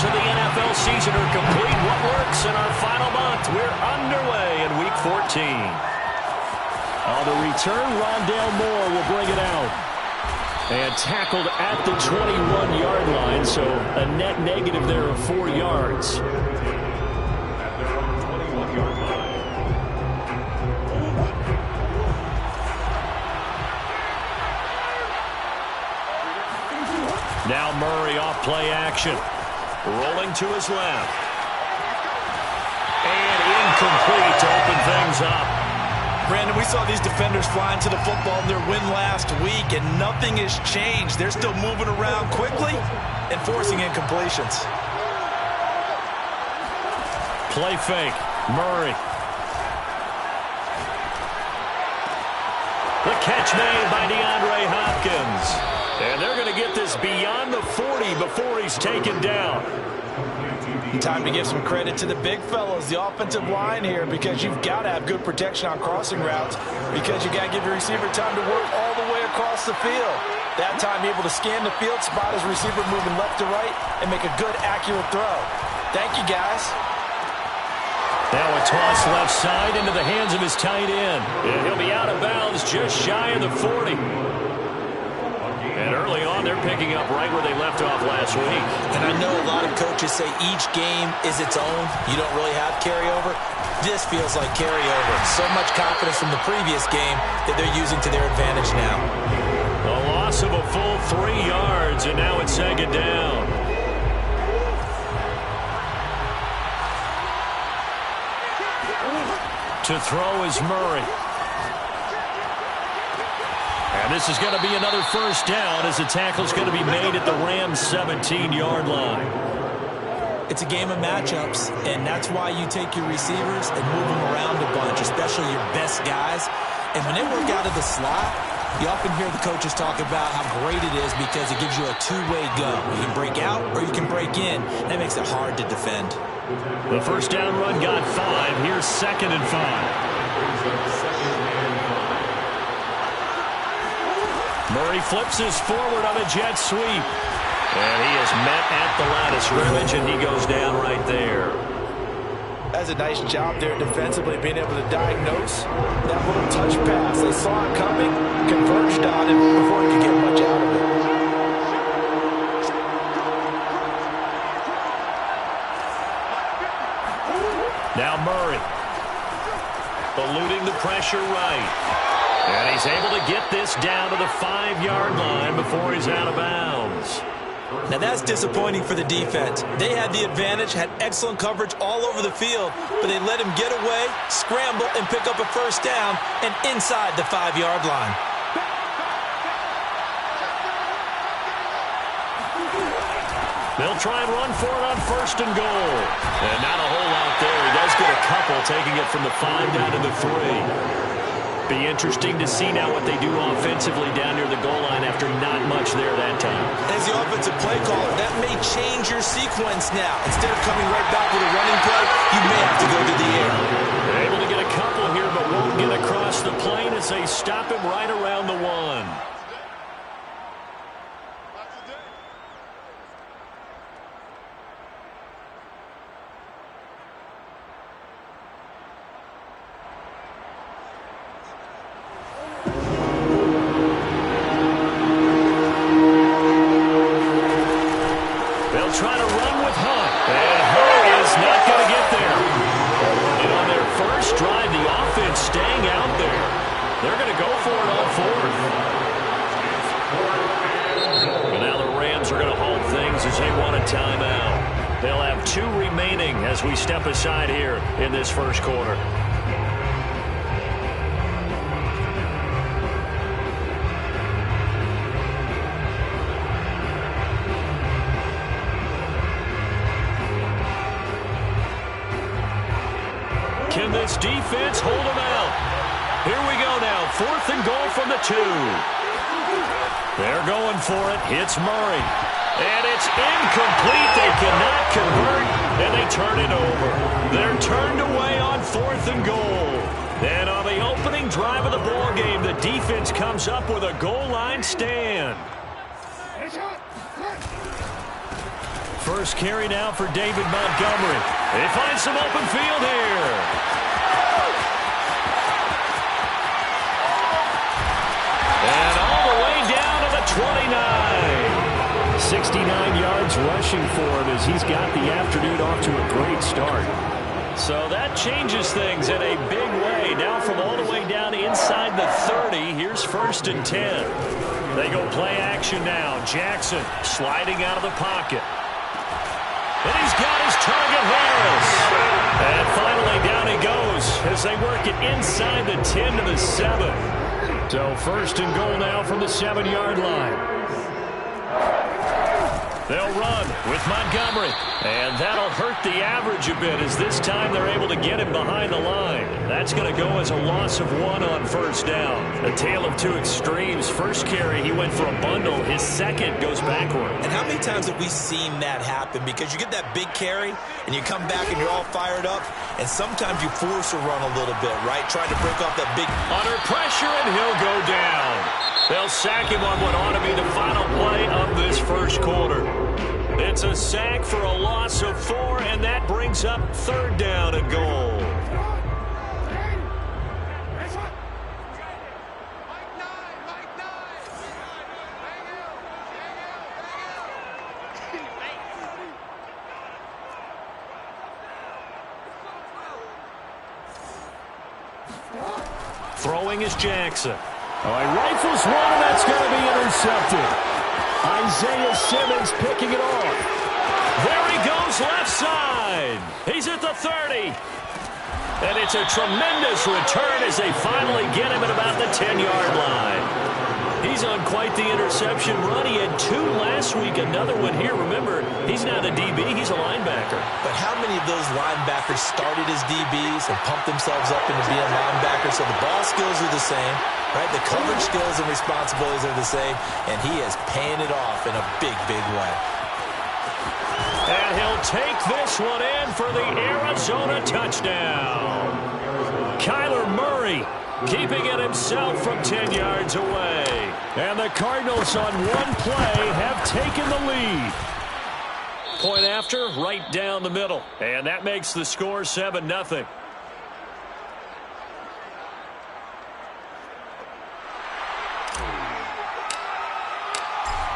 of the NFL season are complete. What works in our final month? We're underway in Week 14. On the return, Rondale Moore will bring it out. And tackled at the 21-yard line, so a net negative there of 4 yards. Now Murray off play action. Rolling to his left. And incomplete to open things up. Brandon, we saw these defenders flying to the football in their win last week, and nothing has changed. They're still moving around quickly and forcing incompletions. Play fake. Murray. The catch made by DeAndre Hopkins. And they're going to get this beyond the 40 before he's taken down. Time to give some credit to the big fellows, the offensive line here, because you've got to have good protection on crossing routes, because you got to give your receiver time to work all the way across the field. That time able to scan the field, spot his receiver moving left to right, and make a good, accurate throw. Thank you, guys. Now a toss left side into the hands of his tight end. And he'll be out of bounds just shy of the 40. And early on, they're picking up right where they left off last week. And I know a lot of coaches say each game is its own. You don't really have carryover. This feels like carryover. So much confidence from the previous game that they're using to their advantage now. A loss of a full 3 yards, and now it's second down. To throw is Murray. And this is going to be another first down as the tackle's going to be made at the Rams' 17-yard line. It's a game of matchups, and that's why you take your receivers and move them around a bunch, especially your best guys. And when they work out of the slot, you often hear the coaches talk about how great it is because it gives you a two-way go. You can break out or you can break in. That makes it hard to defend. The first down run got 5. Here's 2nd and 5. Murray flips his forward on a jet sweep. And he is met at the line of scrimmage, and he goes down right there. That's a nice job there defensively, being able to diagnose that little touch pass. They saw it coming, converged on it before he could get much out of it. Now Murray. Eluding the pressure right. And he's able to get this down to the 5-yard line before he's out of bounds. Now that's disappointing for the defense. They had the advantage, had excellent coverage all over the field, but they let him get away, scramble, and pick up a first down and inside the 5-yard line. They'll try and run for it on 1st and goal. And not a whole lot there. He does get a couple, taking it from the 5 down to the 3. Be interesting to see now what they do offensively down near the goal line after not much there that time. As the offensive play caller, that may change your sequence now. Instead of coming right back with a running play, you may have to go to the air. They're able to get a couple here, but won't get across the plane as they stop him right around the 1. Try to run with Hunt. And Hunt is not going to get there. And on their first drive, the offense staying out there. They're going to go for it on 4th. And now the Rams are going to hold things as they want a timeout. They'll have 2 remaining as we step aside here in this first quarter. Can this defense hold them out? Here we go now. 4th and goal from the 2. They're going for it. Hits Murray. And it's incomplete. They cannot convert, and they turn it over. They're turned away on 4th and goal. And on the opening drive of the ball game, the defense comes up with a goal line stand. first carry now for David Montgomery. They find some open field here. And all the way down to the 29. 69 yards rushing for him as he's got the afternoon off to a great start. So that changes things in a big way. Now from all the way down inside the 30, here's 1st and 10. They go play action now. Jackson sliding out of the pocket. And he's got his target, Harris. And finally down he goes as they work it inside the 10 to the 7. So 1st and goal now from the 7-yard line. They'll run with Montgomery. And that'll hurt the average a bit as this time they're able to get him behind the line. That's going to go as a loss of 1 on 1st down. A tale of two extremes. First carry, he went for a bundle. His second goes backward. And how many times have we seen that happen? Because you get that big carry, and you come back and you're all fired up, and sometimes you force a run a little bit, right? Trying to break off that big... Under pressure, and he'll go down. They'll sack him on what ought to be the final play of this first quarter. It's a sack for a loss of 4, and that brings up 3rd down and goal. Throwing is Jackson. Oh, he rifles one, and that's going to be intercepted. Isaiah Simmons picking it off. There he goes, left side. He's at the 30. And it's a tremendous return as they finally get him at about the 10-yard line. He's on quite the interception run. He had 2 last week, another one here. Remember, he's not a DB, he's a linebacker. But how many of those linebackers started as DBs and pumped themselves up into being linebackers? So the ball skills are the same, right? The coverage skills and responsibilities are the same, and he is paying it off in a big, big way. And he'll take this one in for the Arizona touchdown. Kyler Murray keeping it himself from 10 yards away. And the Cardinals on one play have taken the lead. Point after, right down the middle. And that makes the score 7-0.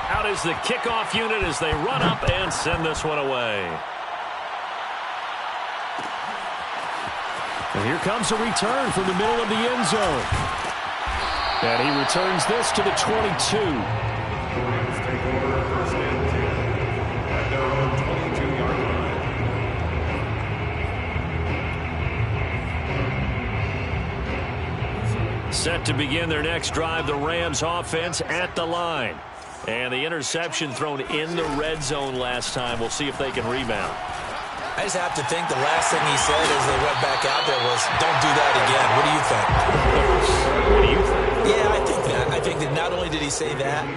Out is the kickoff unit as they run up and send this one away. And here comes a return from the middle of the end zone. And he returns this to the 22. Set to begin their next drive, the Rams offense at the line. And the interception thrown in the red zone last time. We'll see if they can rebound. I just have to think the last thing he said as they went back out there was, don't do that again. What do you think? What do you think? Yeah, I think that. I think that not only did he say that,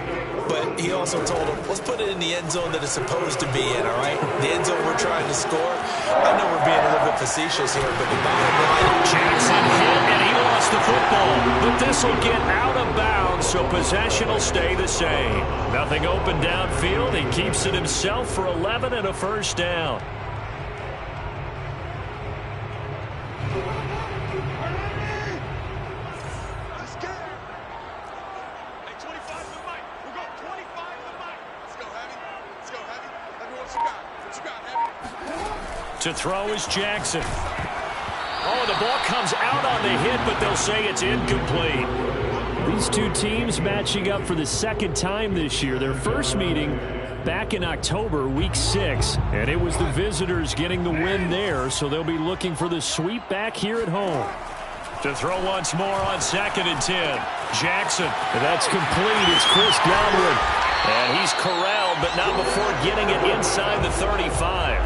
but he also told him, let's put it in the end zone that it's supposed to be in, all right? The end zone we're trying to score. I know we're being a little bit facetious here, but the bottom line... Jackson hit, and he lost the football. But this will get out of bounds, so possession will stay the same. Nothing open downfield. He keeps it himself for 11 and a first down. To throw is Jackson. Oh, the ball comes out on the hit, but they'll say it's incomplete. These two teams matching up for the second time this year. Their first meeting back in October, week 6. And it was the visitors getting the win there, so they'll be looking for the sweep back here at home. To throw once more on 2nd and 10. Jackson. And that's complete. It's Chris Godwin. And he's corralled, but not before getting it inside the 35.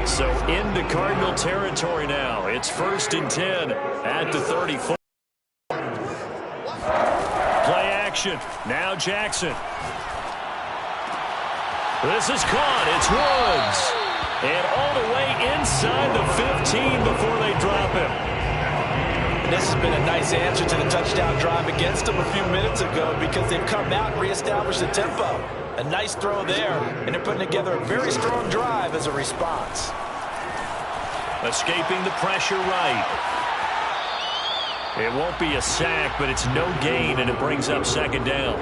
So into Cardinal territory now. It's 1st and 10 at the 34. Play action. Now Jackson. This is caught. It's Woods. And all the way inside the 15 before they drop him. And this has been a nice answer to the touchdown drive against them a few minutes ago because they've come out and reestablished the tempo. A nice throw there, and they're putting together a very strong drive as a response. Escaping the pressure right. It won't be a sack, but it's no gain, and it brings up second down.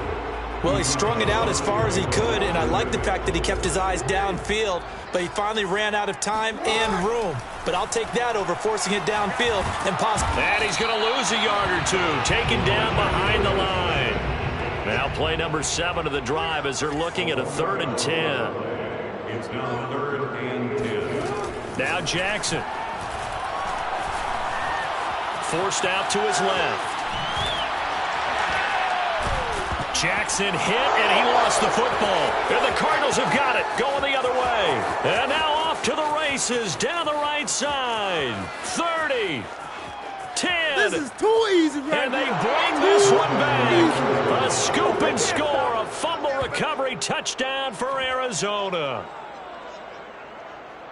Well, he strung it out as far as he could, and I like the fact that he kept his eyes downfield, but he finally ran out of time and room. But I'll take that over forcing it downfield and possibly. And he's going to lose a yard or two, taken down behind the line. Now play number 7 of the drive as they're looking at a 3rd and 10. It's now 3rd and 10. Now Jackson. Forced out to his left. Jackson hit, and he lost the football. And the Cardinals have got it, going the other way. And now off to the races, down the right side. 30, 10. This is too easy right And they now. bring this one back. A scoop and score, a fumble recovery touchdown for Arizona.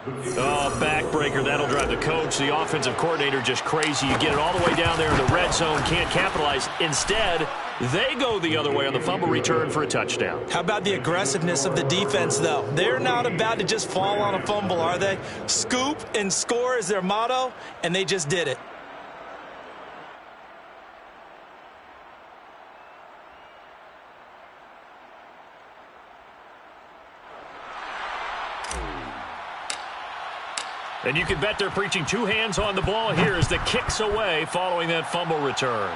Oh, backbreaker. That'll drive the coach, the offensive coordinator, just crazy. You get it all the way down there in the red zone, can't capitalize. Instead, they go the other way on the fumble return for a touchdown. How about the aggressiveness of the defense, though? They're not about to just fall on a fumble, are they? Scoop and score is their motto, and they just did it. And you can bet they're preaching 2 hands on the ball here as the kick's away following that fumble return.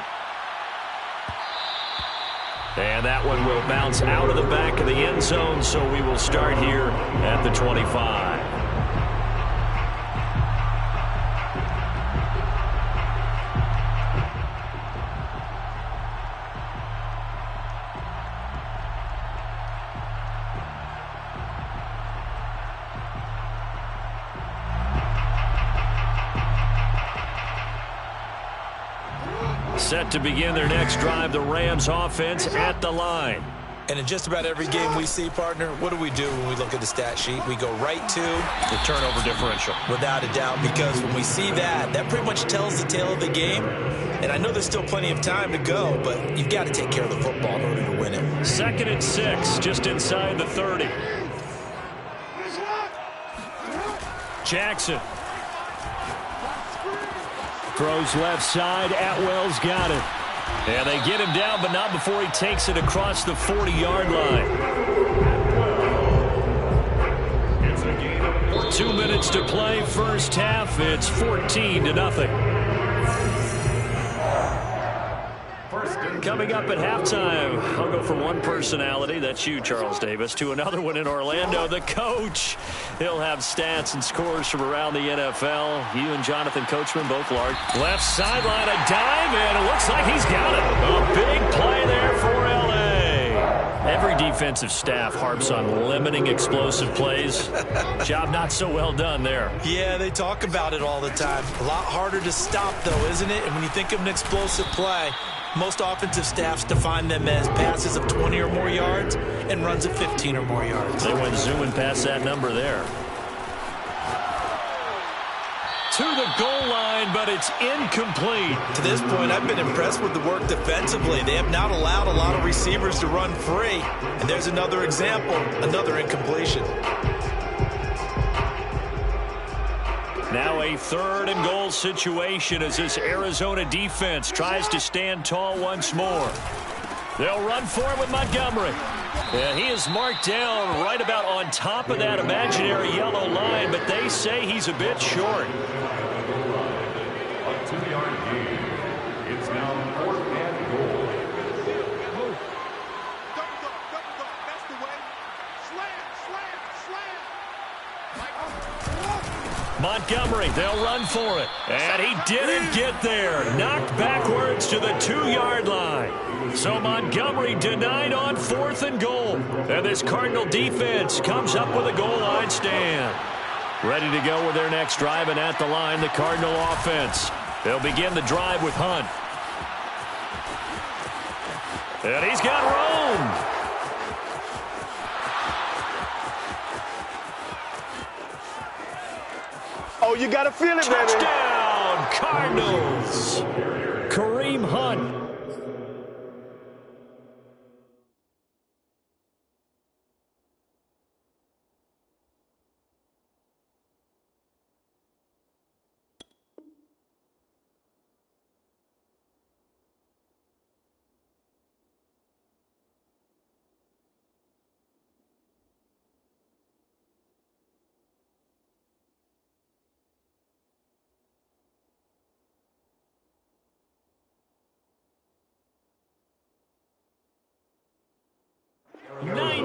And that one will bounce out of the back of the end zone, so we will start here at the 25. Set to begin their next drive, the Rams offense at the line. And in just about every game we see, partner, what do when we look at the stat sheet? We go right to The turnover differential. without a doubt, because when we see that, that pretty much tells the tale of the game. And I know there's still plenty of time to go, but you've got to take care of the football in order to win it. 2nd and 6, just inside the 30. Jackson. Throws left side. Atwell's got it. And they get him down, but not before he takes it across the 40-yard line. It's a gain of 2 minutes to play, first half. It's 14-0. Coming up at halftime, I'll go from one personality, that's you, Charles Davis, to another one in Orlando, the coach. He'll have stats and scores from around the NFL. You and Jonathan Coachman both large. Left sideline, a dive, and it looks like he's got it. A big play there for L.A. Every defensive staff harps on limiting explosive plays. Job not so well done there. Yeah, they talk about it all the time. A lot harder to stop, though, isn't it? And when you think of an explosive play, most offensive staffs define them as passes of 20 or more yards and runs of 15 or more yards. They went zooming past that number there. To the goal line, but it's incomplete. To this point, I've been impressed with the work defensively. They have not allowed a lot of receivers to run free. And there's another example, another incompletion. Now a 3rd and goal situation as this Arizona defense tries to stand tall once more. They'll run for it with Montgomery. And he is marked down right about on top of that imaginary yellow line, but they say he's a bit short. a 2-yard gain. It's now 4th and goal. That's the way. Slam, slam, slam. Montgomery, they'll run for it. And he didn't get there. Knocked backwards to the 2-yard line. So Montgomery denied on 4th and goal. And this Cardinal defense comes up with a goal line stand. Ready to go with their next drive, and at the line, the Cardinal offense. They'll begin the drive with Hunt. And he's got room. Oh, you got to feel it, baby. Touchdown, Cardinals. Kareem Hunt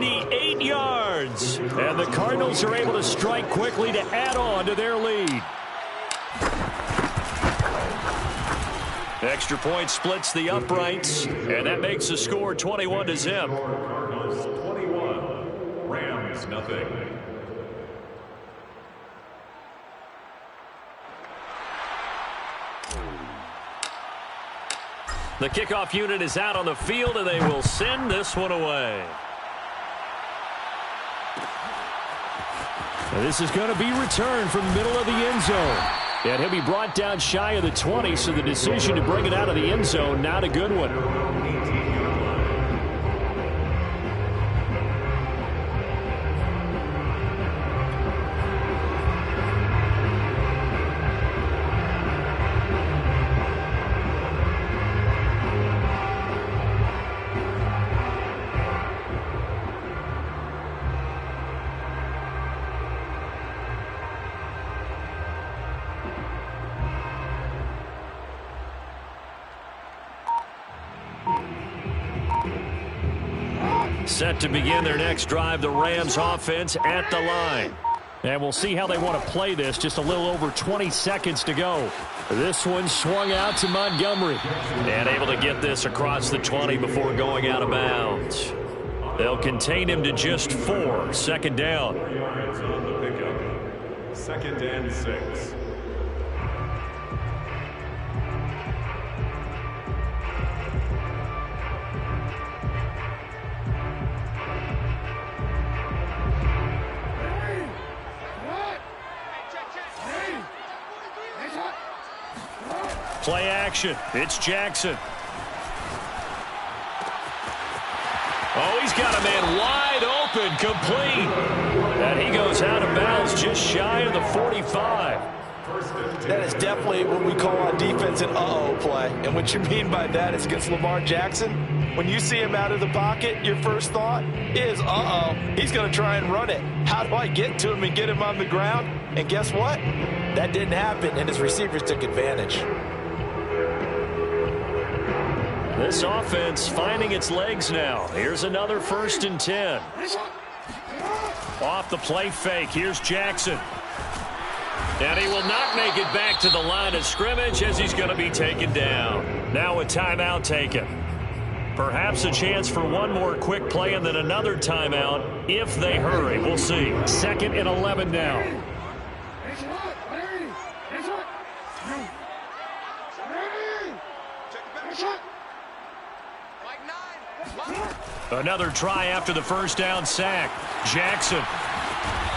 98 yards. And the Cardinals are able to strike quickly to add on to their lead. Extra point splits the uprights, and that makes the score 21-0. Cardinals 21, Rams nothing. The kickoff unit is out on the field, and they will send this one away. And this is going to be returned from the middle of the end zone. And he'll be brought down shy of the 20, so the decision to bring it out of the end zone, not a good one. Set to begin their next drive, the Rams offense at the line. And we'll see how they want to play this. Just a little over 20 seconds to go. This one swung out to Montgomery. And able to get this across the 20 before going out of bounds. They'll contain him to just 4. Second down. 4 yards on the pickup. 2nd and 6. Play action. It's Jackson. Oh, he's got a man wide open, complete. And he goes out of bounds just shy of the 45. That is definitely what we call on defense an uh-oh play. And what you mean by that is against Lamar Jackson, when you see him out of the pocket, your first thought is, uh-oh, he's going to try and run it. How do I get to him and get him on the ground? And guess what? That didn't happen, and his receivers took advantage. This offense finding its legs now. Here's another 1st and 10. Off the play fake. Here's Jackson. And he will not make it back to the line of scrimmage as he's going to be taken down. Now a timeout taken. Perhaps a chance for one more quick play and then another timeout if they hurry. We'll see. 2nd and 11 now. Another try after the first down sack. Jackson.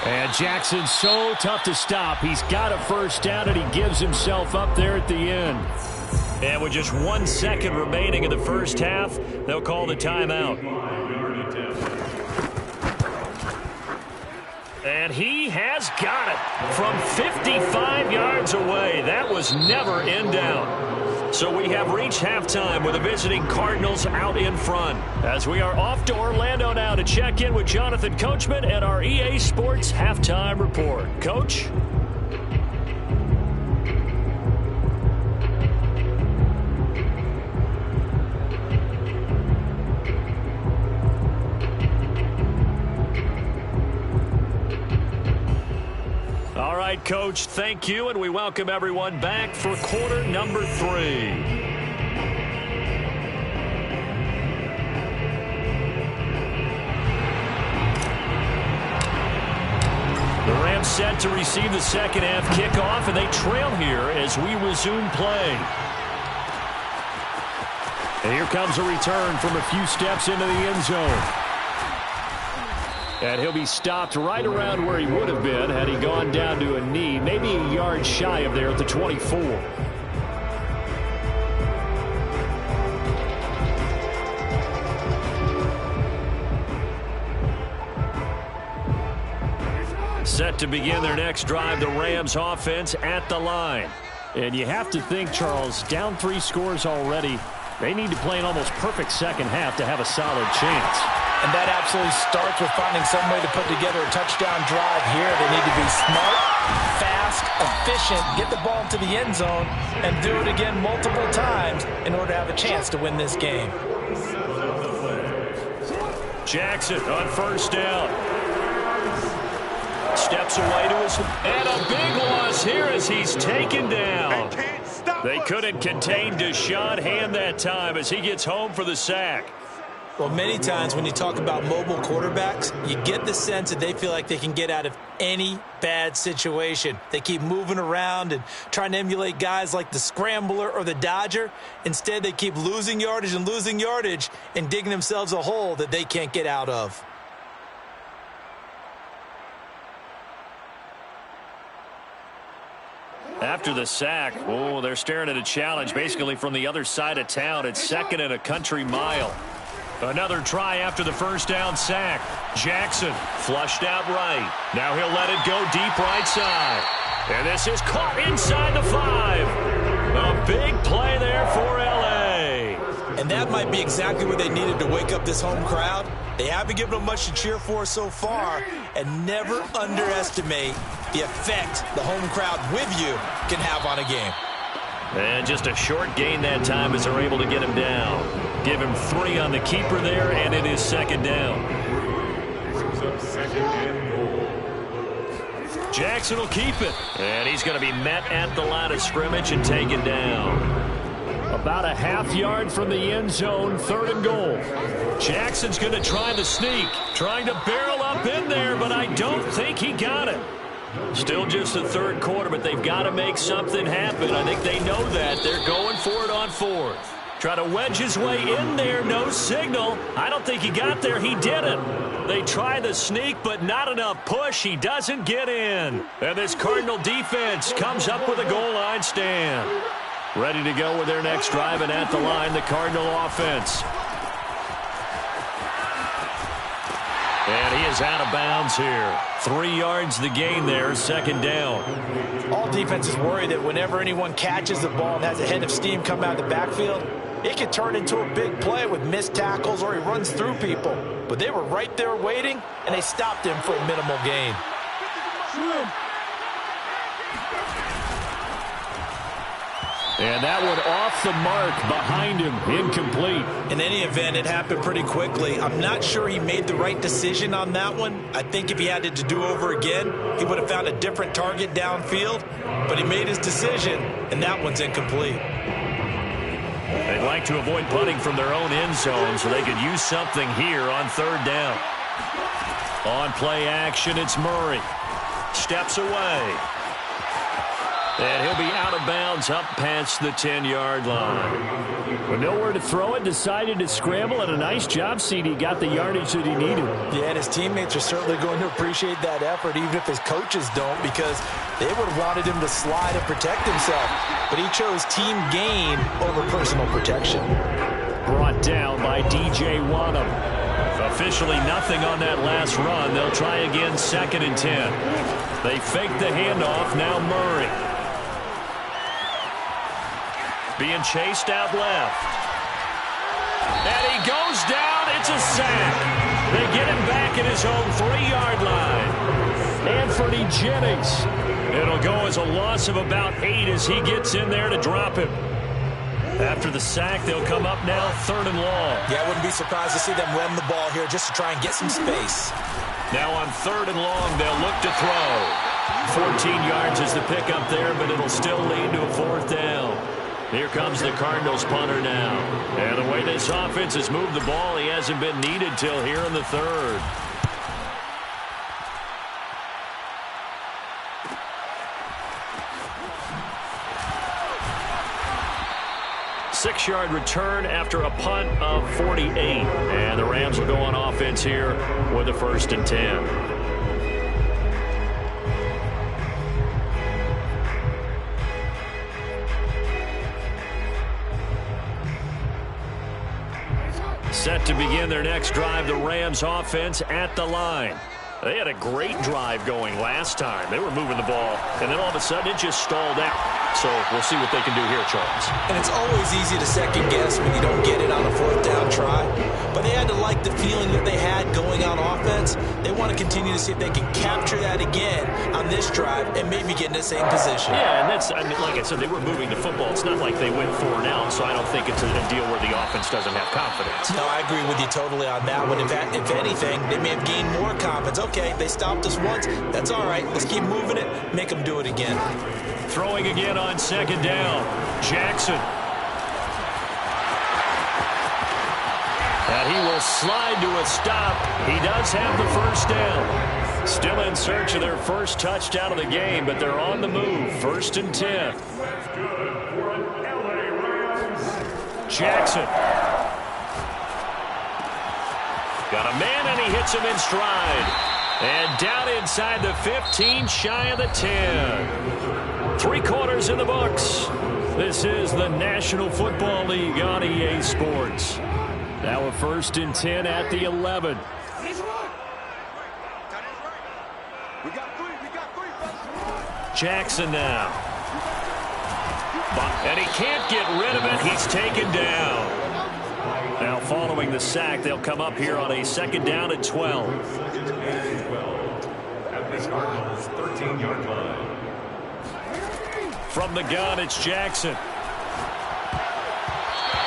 And Jackson's so tough to stop. He's got a first down, and he gives himself up there at the end. And with just 1 second remaining in the first half, they'll call the timeout. And he has got it from 55 yards away. That was never in doubt. So we have reached halftime with the visiting Cardinals out in front. As we are off to Orlando now to check in with Jonathan Coachman and our EA Sports Halftime Report. Coach? All right, Coach, thank you, and we welcome everyone back for quarter number 3. The Rams set to receive the second half kickoff, and they trail here as we resume play. And here comes a return from a few steps into the end zone. And he'll be stopped right around where he would have been had he gone down to a knee, maybe a yard shy of there at the 24. Set to begin their next drive, the Rams offense at the line. And you have to think, Charles, down 3 scores already. They need to play an almost perfect second half to have a solid chance. And that absolutely starts with finding some way to put together a touchdown drive here. They need to be smart, fast, efficient, get the ball into the end zone, and do it again multiple times in order to have a chance to win this game. Jackson on first down. Steps away to his... And a big loss here as he's taken down. They couldn't contain Deshaun Hand that time as he gets home for the sack. Well, many times when you talk about mobile quarterbacks, you get the sense that they feel like they can get out of any bad situation. They keep moving around and trying to emulate guys like the Scrambler or the Dodger. Instead, they keep losing yardage and digging themselves a hole that they can't get out of. After the sack, oh, they're staring at a challenge basically from the other side of town. It's 2nd and a country mile. Another try after the first down sack. Jackson flushed out right. Now he'll let it go deep right side. And this is caught inside the 5. A big play there for L.A. And that might be exactly what they needed to wake up this home crowd. They haven't given them much to cheer for so far. And never underestimate the effect the home crowd with you can have on a game. And just a short gain that time as they're able to get him down. Give him 3 on the keeper there, and it is 2nd down. Jackson will keep it. And he's going to be met at the line of scrimmage and taken down. About a half yard from the end zone, 3rd and goal. Jackson's going to try the sneak. Trying to barrel up in there, but I don't think he got it. Still just the 3rd quarter, but they've got to make something happen. I think they know that. They're going for it on 4th. Try to wedge his way in there. No signal. I don't think he got there. He didn't. They try the sneak, but not enough push. He doesn't get in. And this Cardinal defense comes up with a goal line stand. Ready to go with their next drive, and at the line, the Cardinal offense. And he is out of bounds here. 3 yards the gain there, 2nd down. All defenses worry that whenever anyone catches the ball and has a head of steam come out of the backfield, it can turn into a big play with missed tackles or he runs through people. But they were right there waiting, and they stopped him for a minimal gain. And that one off the mark behind him, incomplete. In any event, it happened pretty quickly. I'm not sure he made the right decision on that one. I think if he had it to do over again, he would have found a different target downfield. But he made his decision, and that one's incomplete. They'd like to avoid punting from their own end zone so they could use something here on 3rd down. On play action, it's Murray. Steps away. And he'll be out of bounds up past the 10-yard line. With nowhere to throw it, decided to scramble, and a nice job, CD. Got the yardage that he needed. Yeah, and his teammates are certainly going to appreciate that effort, even if his coaches don't, because they would have wanted him to slide and protect himself. But he chose team gain over personal protection. Brought down by DJ Wanham. Officially nothing on that last run. They'll try again, 2nd and 10. They fake the handoff, now Murray. Being chased out left. And he goes down. It's a sack. They get him back at his own 3-yard line. Anthony Jennings. It'll go as a loss of about 8 as he gets in there to drop him. After the sack, they'll come up now 3rd and long. Yeah, I wouldn't be surprised to see them run the ball here just to try and get some space. Now on 3rd and long, they'll look to throw. 14 yards is the pickup there, but it'll still lead to a 4th down. Here comes the Cardinals punter now. And the way this offense has moved the ball, he hasn't been needed till here in the 3rd. Six-yard return after a punt of 48. And the Rams will go on offense here with a 1st and 10. Set to begin their next drive, the Rams offense at the line. They had a great drive going last time. They were moving the ball, and then all of a sudden it just stalled out. So we'll see what they can do here, Charles. And it's always easy to second guess when you don't get it on a 4th down try. But they had to like the feeling that they had going on offense. offense. They want to continue to see if they can capture that again on this drive and maybe get in the same position. Yeah, and that's, I mean, like I said, they were moving the football. It's not like they went 4 and out, so I don't think it's a deal where the offense doesn't have confidence. No, I agree with you totally on that one. If anything, they may have gained more confidence. Okay, they stopped us once. That's all right. Let's keep moving it. Make them do it again. Throwing again on 2nd down. Jackson. And he will slide to a stop. He does have the first down. Still in search of their first touchdown of the game, but they're on the move. 1st and 10. Jackson. Got a man, and he hits him in stride. And down inside the 15, shy of the 10. 3 quarters in the books. This is the National Football League on EA Sports. Now a 1st and 10 at the 11. Jackson now. And he can't get rid of it. He's taken down. Now following the sack, they'll come up here on a 2nd down and 12. At the Cardinals' 13-yard line. From the gun, it's Jackson.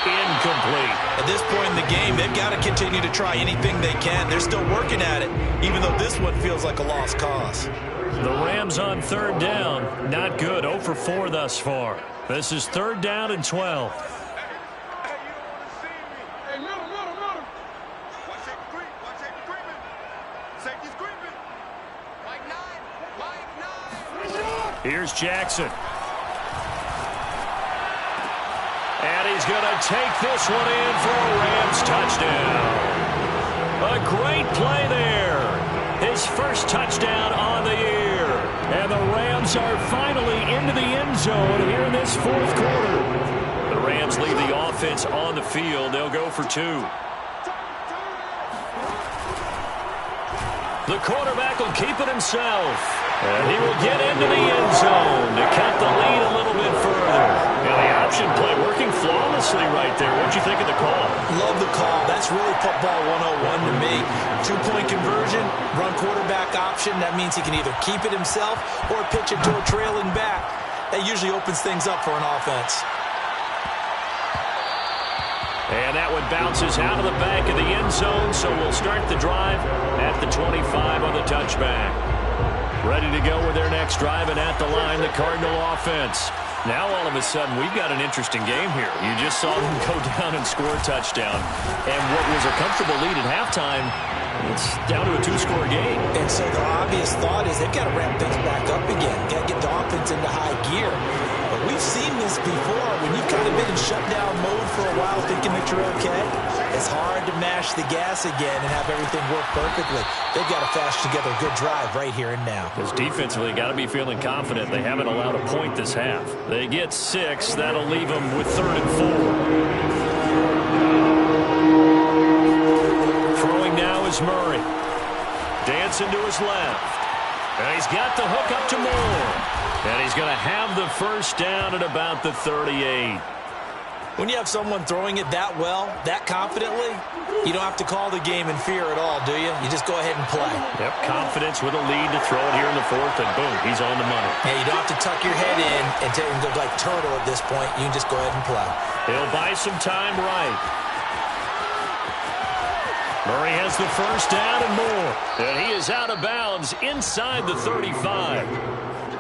Incomplete. At this point in the game, they've got to continue to try anything they can. They're still working at it, even though this one feels like a lost cause. The Rams on 3rd down. Not good. 0 for 4 thus far. This is 3rd down and 12. Here's Jackson. And he's going to take this one in for a Rams touchdown. A great play there. His first touchdown on the year. And the Rams are finally into the end zone here in this 4th quarter. The Rams leave the offense on the field. They'll go for 2. The quarterback will keep it himself. And he will get into the end zone to cut the lead a little bit further. And the option play working flawlessly right there. What'd you think of the call? Love the call. That's really football 101 to me. 2-point conversion, run quarterback option. That means he can either keep it himself or pitch it to a trailing back. That usually opens things up for an offense. And that one bounces out of the back of the end zone, so we'll start the drive at the 25 on the touchback. Ready to go with their next drive, and at the line, the Cardinal offense. Now, all of a sudden, we've got an interesting game here. You just saw them go down and score a touchdown. And what was a comfortable lead at halftime, it's down to a 2-score game. And so the obvious thought is they've got to ramp things back up again. Got to get the offense into high gear. But we've seen this before. When you've kind of been in shutdown mode for a while thinking that you're okay, it's hard to mash the gas again and have everything work perfectly. They've got to flash together a good drive right here and now. Because defensively, got to be feeling confident. They haven't allowed a point this half. They get 6. That'll leave them with 3rd and 4. Throwing now is Murray. Dancing to his left. And he's got the hook up to Moore. And he's going to have the first down at about the 38. When you have someone throwing it that well, that confidently, you don't have to call the game in fear at all, do you? You just go ahead and play. Yep, confidence with a lead to throw it here in the 4th, and boom, he's on the money. Yeah, you don't have to tuck your head in and go like turtle at this point. You can just go ahead and play. He'll buy some time right. Murray has the first down and more. And he is out of bounds inside the 35.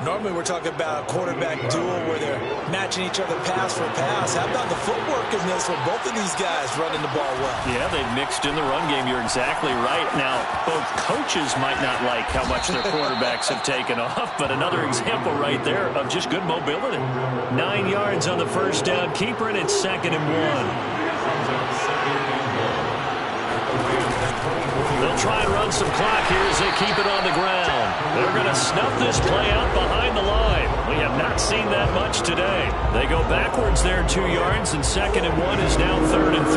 Normally we're talking about a quarterback duel where they're matching each other pass for pass. How about the footwork in this one? Both of these guys running the ball well. Yeah, they've mixed in the run game. You're exactly right. Now, both coaches might not like how much their quarterbacks have taken off, but another example right there of just good mobility. 9 yards on the first down keeper, and it's 2nd and 1. They'll try and run some clock here as they keep it on the ground. They're going to snuff this play out behind the line. We have not seen that much today. They go backwards there 2 yards, and 2nd and 1 is now 3rd and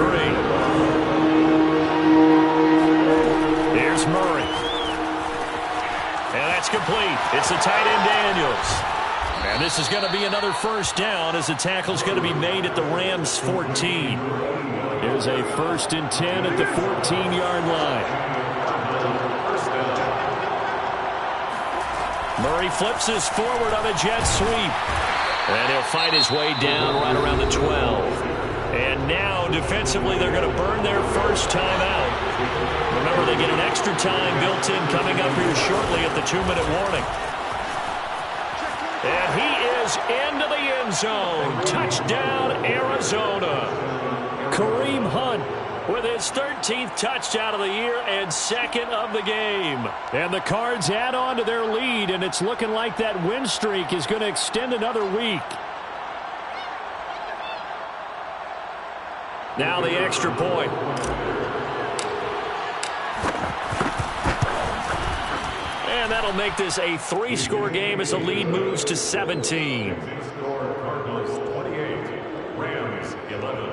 3. Here's Murray. And that's complete. It's the tight end Daniels. And this is going to be another first down as the tackle's going to be made at the Rams' 14. Here's a 1st and 10 at the 14-yard line. Murray flips this forward on a jet sweep. And he'll fight his way down right around the 12. And now, defensively, they're going to burn their first time out. Remember, they get an extra time built in coming up here shortly at the 2-minute warning. And he is into the end zone. Touchdown, Arizona. Kareem Hunt with his 13th touchdown of the year and second of the game. And the Cards add on to their lead, and it's looking like that win streak is going to extend another week. Now the extra point. And that'll make this a 3-score game as the lead moves to 17. Score Cardinals 28, Rams 11.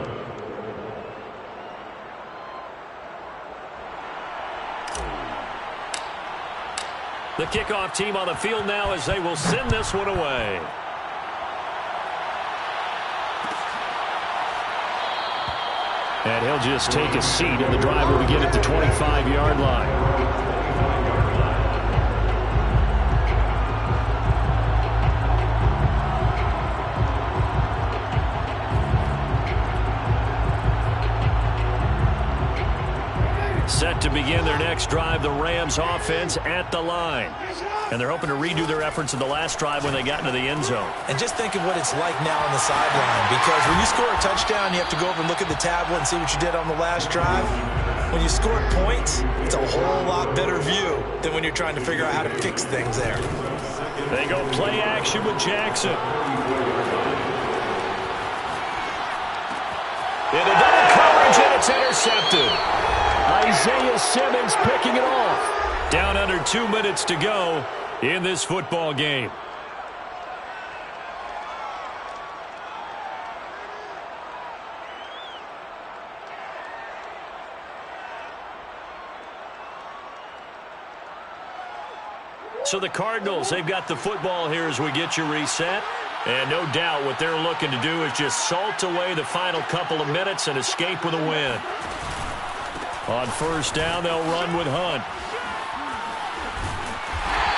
The kickoff team on the field now as they will send this one away. And he'll just take a seat, and the drive will begin at the 25-yard line. Set to begin their next drive, the Rams offense at the line. And they're hoping to redo their efforts in the last drive when they got into the end zone. And just think of what it's like now on the sideline, because when you score a touchdown, you have to go over and look at the tablet and see what you did on the last drive. When you score points, it's a whole lot better view than when you're trying to figure out how to fix things there. They go play action with Jackson. Into double coverage, and it's intercepted. Isaiah Simmons picking it off. Down under 2 minutes to go in this football game. So the Cardinals, they've got the football here as we get you reset. And no doubt what they're looking to do is just salt away the final couple of minutes and escape with a win. On first down, they'll run with Hunt.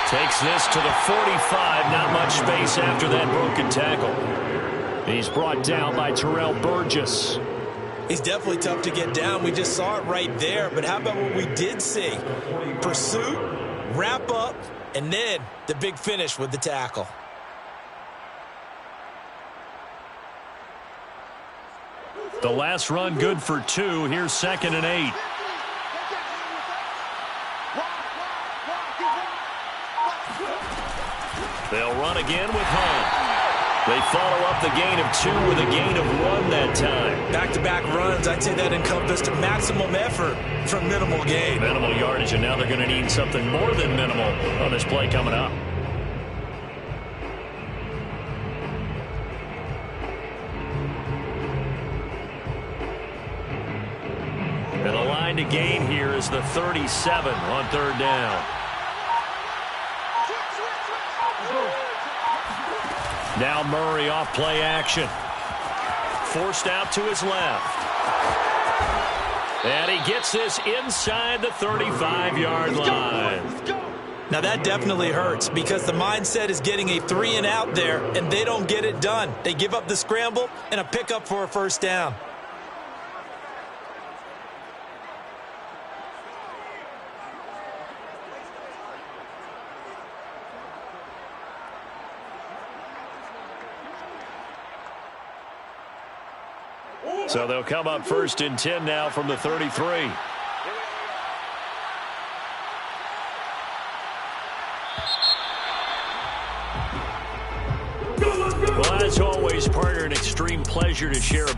Takes this to the 45. Not much space after that broken tackle. He's brought down by Terrell Burgess. He's definitely tough to get down. We just saw it right there. But how about what we did see? Pursuit, wrap up, and then the big finish with the tackle. The last run good for 2. Here's 2nd and 8. They'll run again with Hunt. They follow up the gain of 2 with a gain of 1 that time. Back-to-back runs, I'd say that encompassed maximum effort from minimal gain. Minimal yardage, and now they're going to need something more than minimal on this play coming up. And the line to gain here is the 37 on 3rd down. Now Murray off play action. Forced out to his left. And he gets this inside the 35-yard line. Now that definitely hurts because the mindset is getting a 3-and-out there, and they don't get it done. They give up the scramble and a pickup for a first down. So they'll come up 1st and 10 now from the 33. Well, as always, partner, an extreme pleasure to share a